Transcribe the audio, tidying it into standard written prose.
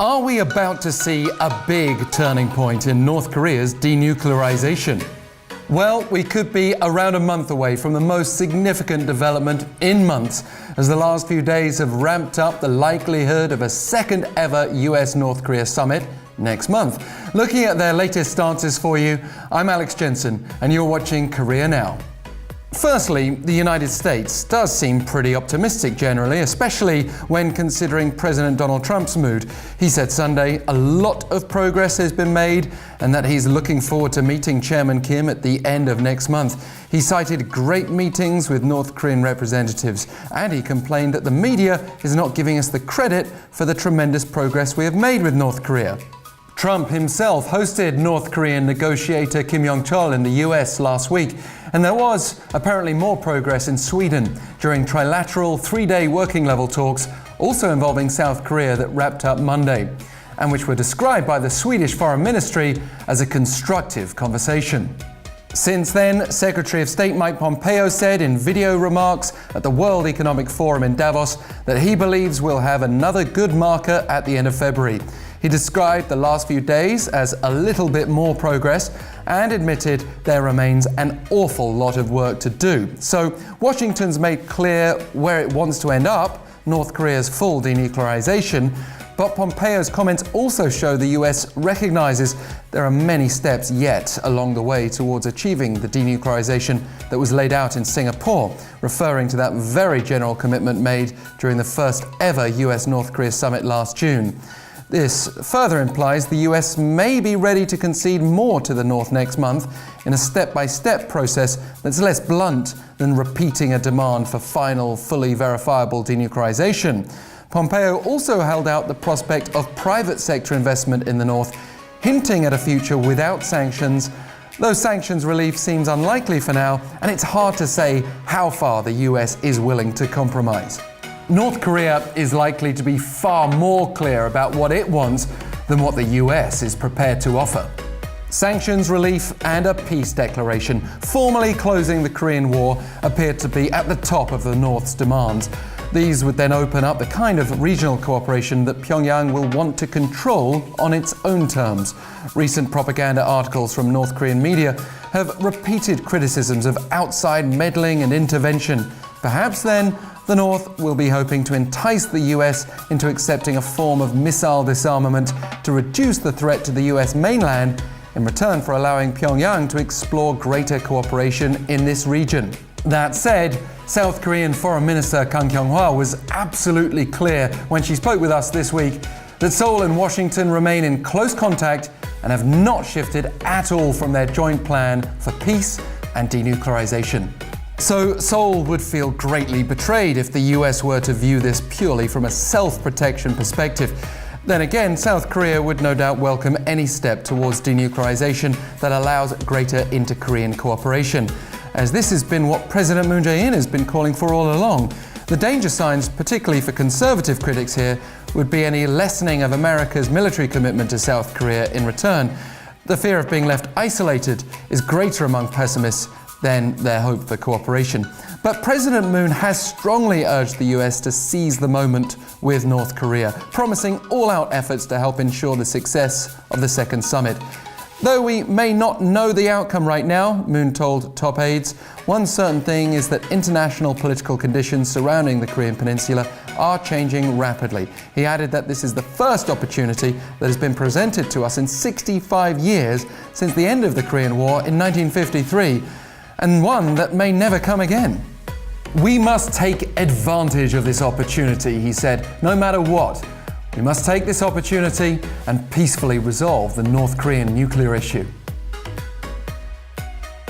Are we about to see a big turning point in North Korea's denuclearization? Well, we could be around a month away from the most significant development in months, as the last few days have ramped up the likelihood of a second ever US-North Korea summit next month. Looking at their latest stances for you, I'm Alex Jensen, and you're watching Korea Now. Firstly, the United States does seem pretty optimistic generally, especially when considering President Donald Trump's mood. He said Sunday a lot of progress has been made and that he's looking forward to meeting Chairman Kim at the end of next month. He cited great meetings with North Korean representatives, and he complained that the media is not giving us the credit for the tremendous progress we have made with North Korea. Trump himself hosted North Korean negotiator Kim Yong-chol in the US last week, and there was apparently more progress in Sweden during trilateral three-day working level talks, also involving South Korea, that wrapped up Monday, and which were described by the Swedish Foreign Ministry as a constructive conversation. Since then, Secretary of State Mike Pompeo said in video remarks at the World Economic Forum in Davos that he believes we'll have another good marker at the end of February. He described the last few days as a little bit more progress and admitted there remains an awful lot of work to do. So Washington's made clear where it wants to end up, North Korea's full denuclearization, but Pompeo's comments also show the US recognizes there are many steps yet along the way towards achieving the denuclearization that was laid out in Singapore, referring to that very general commitment made during the first ever US-North Korea summit last June. This further implies the US may be ready to concede more to the North next month in a step-by-step process that's less blunt than repeating a demand for final, fully verifiable denuclearization. Pompeo also held out the prospect of private sector investment in the North, hinting at a future without sanctions, though sanctions relief seems unlikely for now, and it's hard to say how far the US is willing to compromise. North Korea is likely to be far more clear about what it wants than what the US is prepared to offer. Sanctions relief and a peace declaration, formally closing the Korean War, appeared to be at the top of the North's demands. These would then open up the kind of regional cooperation that Pyongyang will want to control on its own terms. Recent propaganda articles from North Korean media have repeated criticisms of outside meddling and intervention. Perhaps then, the North will be hoping to entice the US into accepting a form of missile disarmament to reduce the threat to the US mainland in return for allowing Pyongyang to explore greater cooperation in this region. That said, South Korean Foreign Minister Kang Kyung-hwa was absolutely clear when she spoke with us this week that Seoul and Washington remain in close contact and have not shifted at all from their joint plan for peace and denuclearization. So Seoul would feel greatly betrayed if the US were to view this purely from a self-protection perspective. Then again, South Korea would no doubt welcome any step towards denuclearization that allows greater inter-Korean cooperation, as this has been what President Jae-in has been calling for all along. The danger signs, particularly for conservative critics here, would be any lessening of America's military commitment to South Korea in return. The fear of being left isolated is greater among pessimists than their hope for cooperation. But President Moon has strongly urged the US to seize the moment with North Korea, promising all-out efforts to help ensure the success of the second summit. Though we may not know the outcome right now, Moon told top aides, one certain thing is that international political conditions surrounding the Korean Peninsula are changing rapidly. He added that this is the first opportunity that has been presented to us in 65 years since the end of the Korean War in 1953, and one that may never come again. We must take advantage of this opportunity, he said, no matter what. We must take this opportunity and peacefully resolve the North Korean nuclear issue.